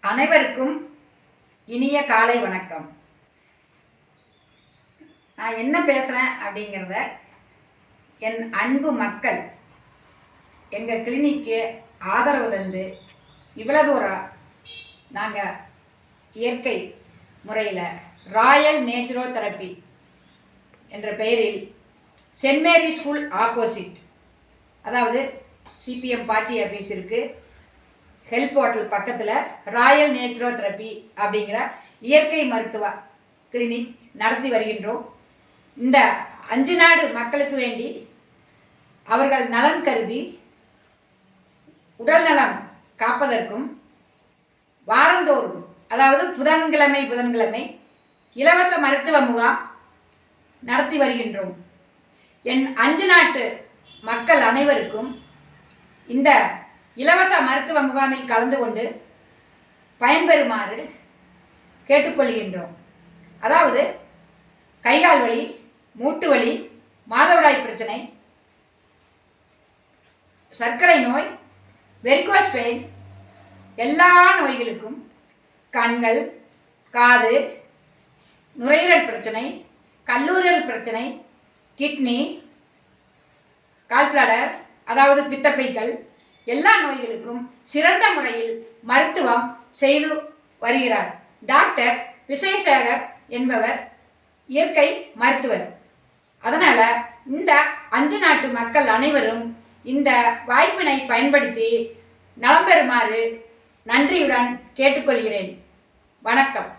அனைவருக்கும் இனிய காலை வணக்கம். நான் என்ன பேசுகிறேன் அப்படிங்கிறத என் அன்பு மக்கள் எங்கள் கிளினிக்கு ஆதரவு தந்து இவ்வளோ தூரம் நாங்கள் இயற்கை முறையில் ராயல் நேச்சுரோதெரப்பி என்ற பெயரில் சென்ட் மேரி ஸ்கூல் ஆப்போசிட், அதாவது சிபிஎம் பார்ட்டி ஆஃபீஸ் இருக்குது, ஹெல்ப் ஹோட்டல் பக்கத்தில் ராயல் நேச்சுரோதெரப்பி அப்படிங்கிற இயற்கை மருத்துவ கிளினிக் நடத்தி வருகின்றோம். இந்த 5 நாடு மக்களுக்கு வேண்டி அவர்கள் நலன் கருதி உடல் நலம் காப்பதற்கும் வாரந்தோறும், அதாவது புதன்கிழமை இலவச மருத்துவ முகாம் நடத்தி வருகின்றோம். என் 5 நாட்டு மக்கள் அனைவருக்கும் இந்த இலவச மருத்துவ முகாமில் கலந்து கொண்டு பயன்பெறுமாறு கேட்டுக்கொள்கின்றோம். அதாவது கைகால் வலி, மூட்டு வலி, மாதவிடாய் பிரச்சனை, சர்க்கரை நோய், வெரிகோஸ் பெயின், எல்லா நோய்களுக்கும், கண்கள், காது, நுரையீரல் பிரச்சனை, கல்லீரல் பிரச்சனை, கிட்னி, கால்பிளாடர், அதாவது பித்தப்பைகள், எல்லா நோய்களுக்கும் சிறந்த முறையில் மருத்துவம் செய்து வருகிறார் டாக்டர் விஜயசேகர் என்பவர் இயற்கை மருத்துவர். அதனால் இந்த 5 நாட்டு மக்கள் அனைவரும் இந்த வாய்ப்பினை பயன்படுத்தி நலம் பெறுமாறு நன்றியுடன் கேட்டுக்கொள்கிறேன். வணக்கம்.